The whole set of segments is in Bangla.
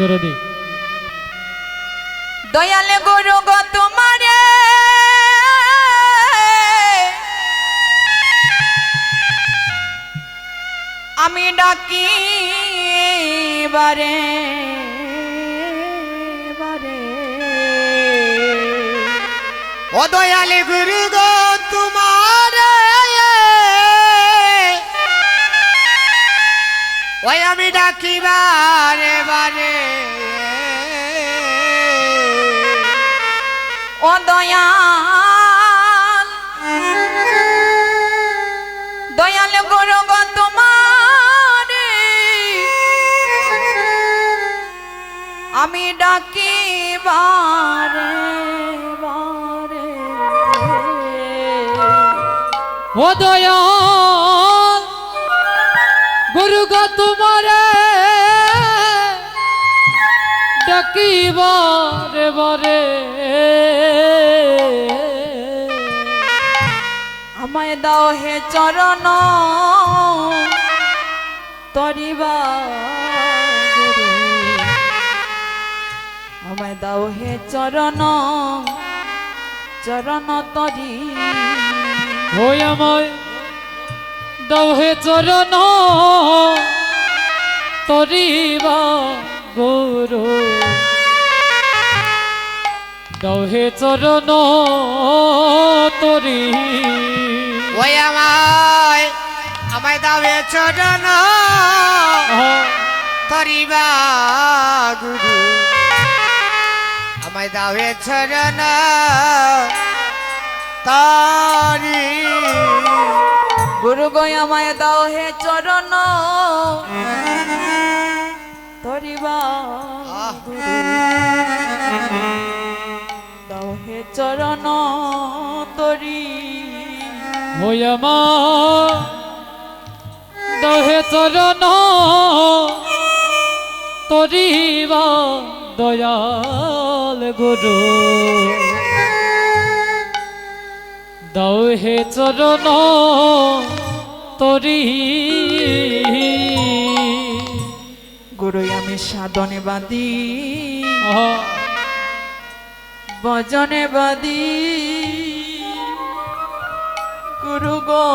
জোরে দি দয়ালে গুরু গো তোমারে আমি ডাকি বারে বারে ও দয়ালে গুরু গো তোমার ওই আমি ডাকি বারে বারে ও দয়াল দয়াল গুরু গো তোমারে আমি ডাকি বারে বারে ও দয়াল গুরু গো তোমারে ডাকি বারে বারে আমায় দাও হে চরণ তরিবা গুরু আমায় দাও হে চরণ চরণ তরি ওই আমায় দাও হে চরণ তরিবা গুরু দাও হে চরণ তরি ওই আমায় দাও চরণ তরিবা গুরু আমায় দাও চরণ তারি গুরু গো আমায় দাও হে চরণ তরিবা গুরু দাও হে চরণ তরি ওই আমার দাও হে চরণ তরিবা দয়াল গুরু দাও হে চরণ তরি গুরু আমি সাধনে বাদী ভজনে বাদী গুরু গো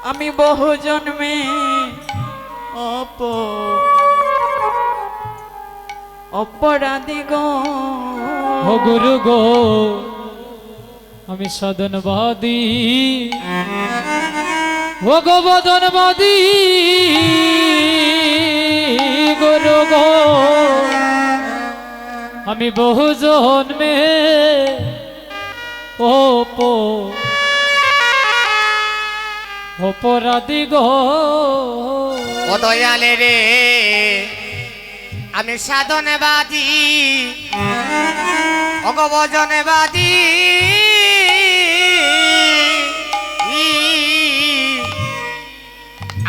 আমি বহু জন্মে অপরাধী গো ও গুরু গো আমি সাধনবাদী ও গোবধনবাদী গুরু গো আমি বহু জন্মে অপরাধী গো ও দয়ালে রে আমি সাধনবাদী অগভজনবাদী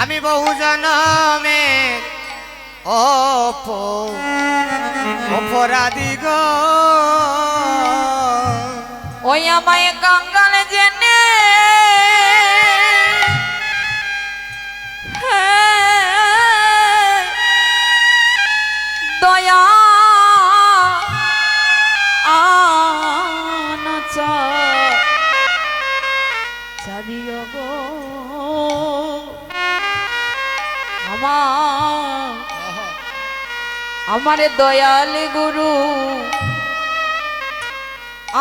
আমি বহু জনমে অপরাধী গো ওই আমায় কাঙ্গাল জেনে দয়া আনচা চারিয় গো আমার দয়াল গুরু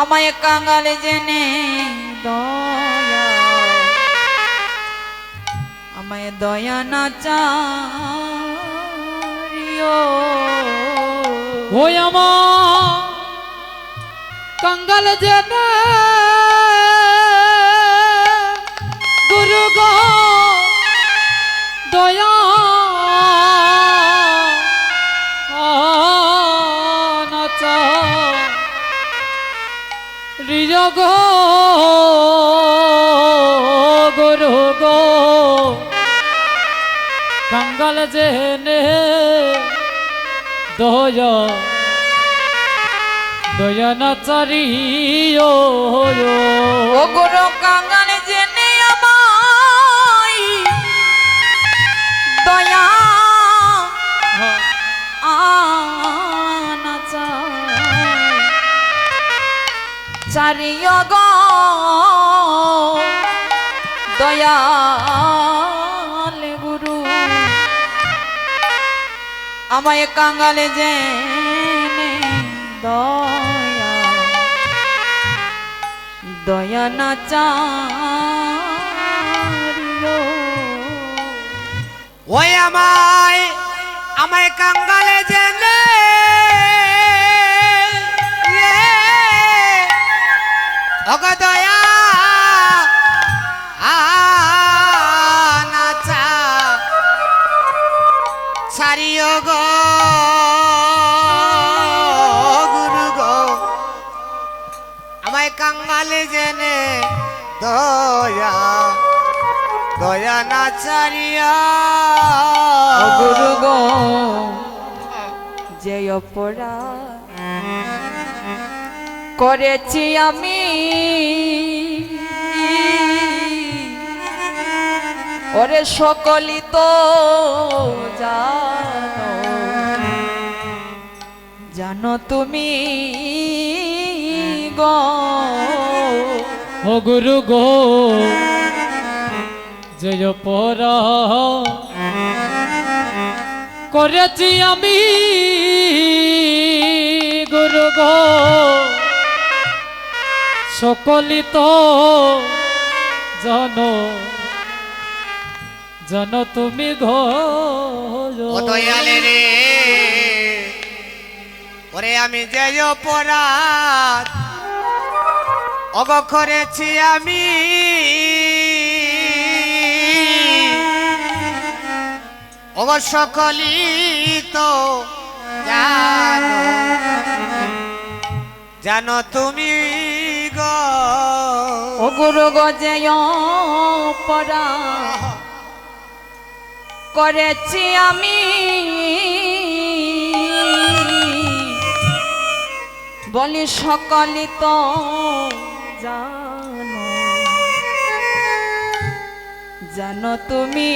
আমায় কাঙ্গাল জেনে দয়া আমায় দয়া না চারিও ওই আমার কাঙ্গাল জেনে গুরু গো দয়া নাচা রিয় গো গুরু গো কাঙ্গাল জেনে দয়া দয়া নাচারি ও গুরু কাঙ্গাল জেনে আমায় দয়া চারিয় গো দয়াল গুরু আমায় কাঙ্গালে জেনে দয়া দয়া না চারিও ওই আমায় কাঙ্গালে জেনে অগদয়া নাচা ছাড়িও গো গুরু গো আমায় কাঙ্গালে জেনে দয়া দয়া না ছাড়িয়া ও গুরু গো যে অপরাধ করেছি আমি ওরে সকলি তো জানো জানো তুমি গো ও গুরু গো জয় পরা করেছি আমি গুরু গো সকলি তো জানো জানো তুমি গো ও দয়ালে রে ওরে আমি যে অপরাধ অগ করেছি আমি অগ সকলি তো জানো জানো তুমি গো ও গুরু গো যে অপরাধ করেছি আমি বলি সকলি তো জানো জানো তুমি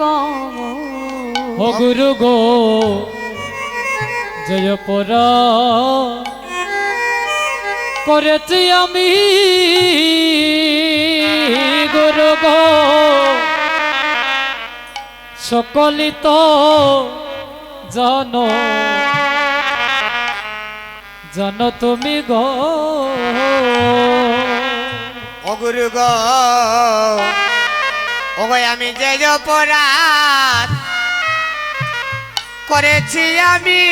গো ও গুরু গো জয় পরা করেছি আমি গুরু গো সকলি তো জানো জানো তুমি গো ও গুরু গো ও গো আমি যে অপরাধ করেছি আমি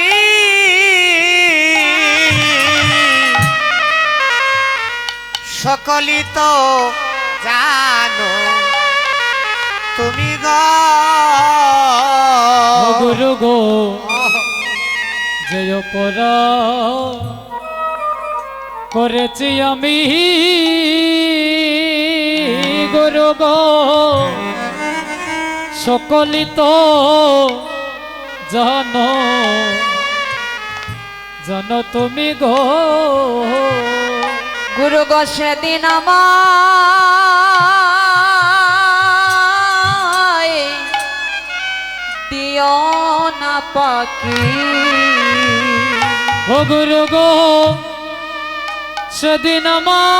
সকলি তো জানো তুমি গো ও গুরু গো জয় পরা করেছি আমি গুরু গো সকলি তো জানো জানো তুমি গো গুরু গো সেদিন আমায় দিও না পাখি ও গুরু গো সেদিন আমার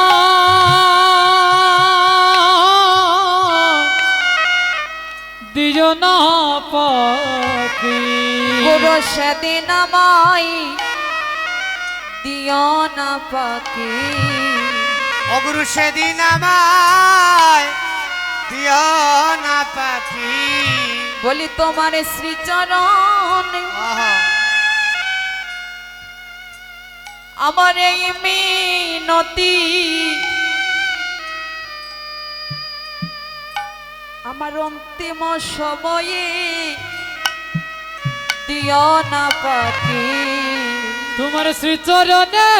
দিও না পাখি গুরু সেদিন আমায় দিও না পাখি অগুরু সেদিন আমায় দিও না পাখি বলি তোমার শ্রীচরণ আমার এই মিনতি আমার অন্তিম সময়ে দিও না পাখি তোমার শ্রীচরণে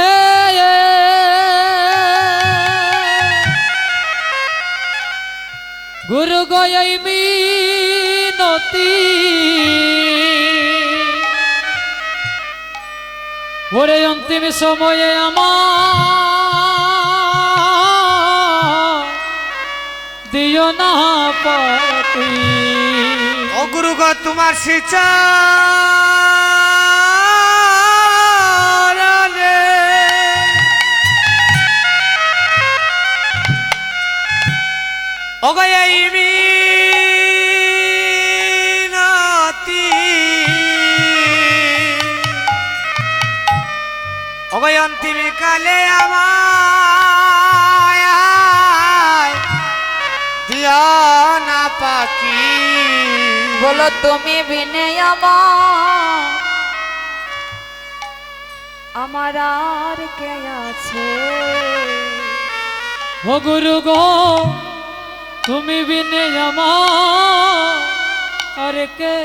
গুরু গয়াই মিনতি ওরে অন্তিম সময়ে আমার দিও না পাতি ও গুরু গো তোমার শ্রীচরণে ওগো এই মিনতি ওগো অন্তিম কালে আমায় দিও না পাখি বলো তুমি বিনে আমার আর কে আছে? ও গুরু গো তুমি বিনে আমার আর কে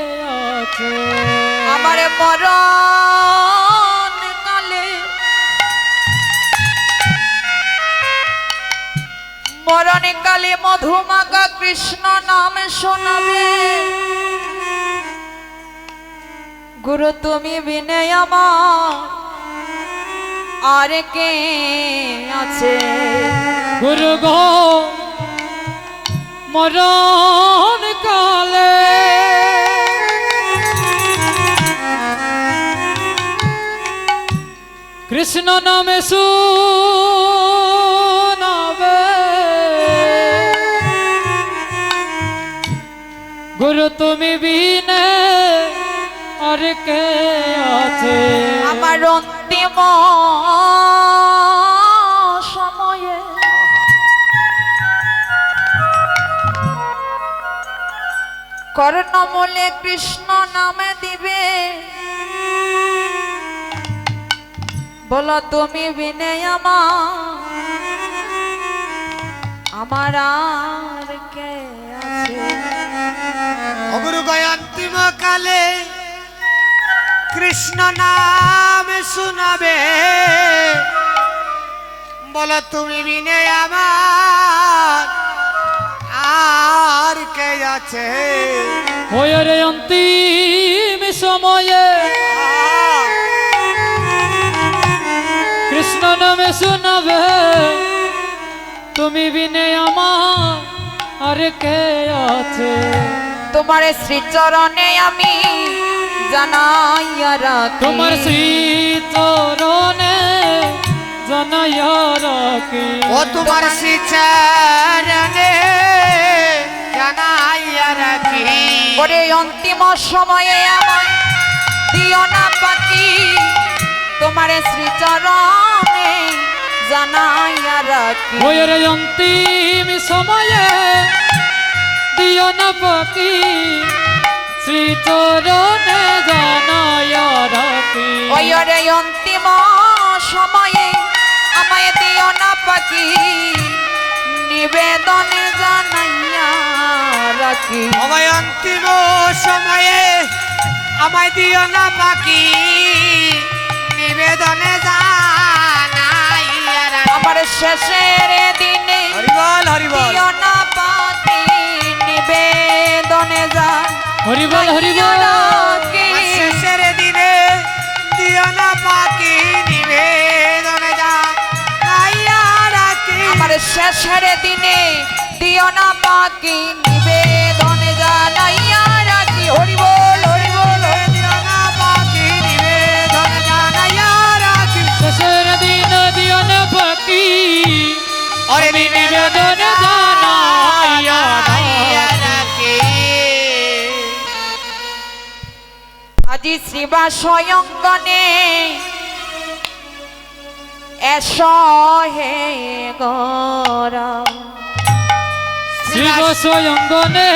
আছে? আমার মরণ কালে মধুমাখা কৃষ্ণ নাম শোনাবে। গুরু তুমি বিনে আমার আর কে আছে? গুরু গো মরণ কালে কৃষ্ণ নামে শোনাবে। গুরু তুমি বিনে আর কে আছে? আমার অন্তিম সময়ে কর্ণমূলে কৃষ্ণ নামে দিবে। বলো তুমি বিনে আমার আর কে আছে? অগুরু অন্তিম কালে কৃষ্ণ নাম শুনাবে। বলো তুমি বিনে আমার আর কে আছে? ওই রে অন্তিম সময়ে কৃষ্ণ নামে শোনাবে। তুমি বিনে আমার আর কে আছে? তোমার শ্রীচরণে আমি জানাইয়া রাখি। তোমার শ্রী চরণে জানাইয়া রাখি। ও তোমার শ্রীচরণে জানাইয়া রাখি। ওরে অন্তিম সময়ে আমার দিও না পাখি। তোমার শ্রীচরণে জানাইয়া রাখি। ওই রে অন্তিম সময়ে দিও না পাখি। শ্রী চরণে জানাইয়া রাখি। ওই রে অন্তিম সময়ে আমায় দিও না পাখি। নিবেদনে জানাইয়া রাখি। অবয় অন্তিম সময়ে আমায় দিও না বাকি। নিবেদনে জানাইয়া রাখি। আমার শেষের দিনে হরিবল হরিবল দিও না পাখি। নিবেদনে হরিবল হরিবল রাখি। আমার শেষের দিনে দিও না বাকি। নিবেদনে জানাইয়া রাখি। আমার শেষের দিনে দিও না পাখি। নিবেদনে জানাইয়া রাখি। হরি বল হরি বল। দিও না বাকি। নিবেদনে জানাইয়া রাখি। শেষের দিন দিও না পাখি। ওরে আমি নিবেদনে জানাইয়া রাখি। আজি শ্রীবা স্বয়ংগণে এসো হে গৌরা। শিব স্বয়ংগনে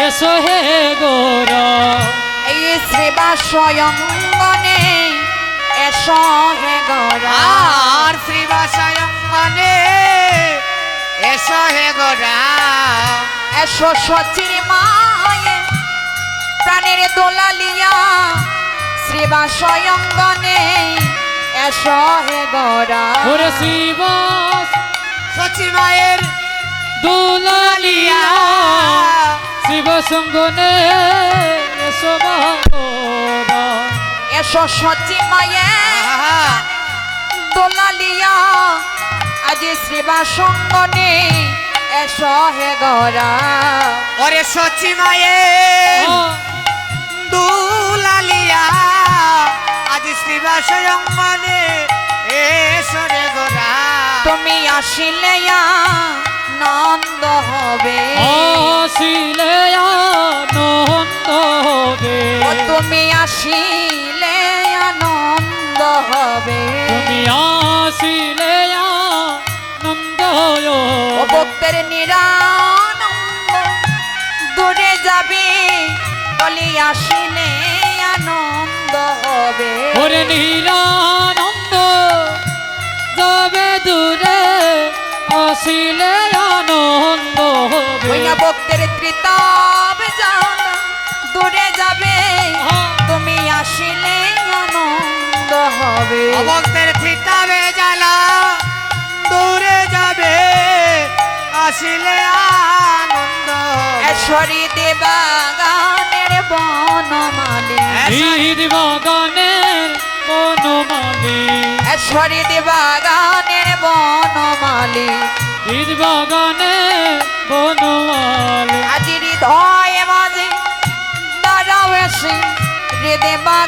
এসো হে গৌরা। এই শ্রীবা স্বয়ংগণে এসো হে গৌরা। আর শ্রীবাসায়ঙ্গনে এসো হে গোরা। এসো সচির মায়ে প্রাণের দোলালিয়া। শ্রীবা স্বয়ংগণে এসো হে গৌরা। ওরে শিব সচি মায়ের দুলালিয়া শিব সঙ্গনে এসো গৌরা। এসো সচি মায়ে দোলালিয়া। আজি শ্রীবা সঙ্গনে এসো হে গৌরা। ওরে সচি মায়ের দুলালিয়া। আজ শ্রীবাসায়ঙ্গনে এসো রে গোরা। তুমি আসিলে নন্দ তুমি আসিলে আনন্দ হবে তুমি আসিলে আনন্দ ও ভক্তের নিরানন্দ দূরে যাবে বলি আসিলে আনন্দ হবে ওরে নিরানন্দ যাবে দূরে আসিলে আনন্দ হবে ওই না ভক্তের ত্রিতাব জানা দূরে যাবে তুমি আসিলে আনন্দ হবে ভক্তের থিতাবে জ্বালা দূরে যাবে আসিলে আনন্দ ঈশ্বরী দেবাগানের বনমালী ঈদ বাগানের বনমালী ঈশ্বরী দেবাগানের বনমালী ঈদ বাগানের বনমালী আজি হৃদয় মাঝে দাঁড়াও এসে রে দেবা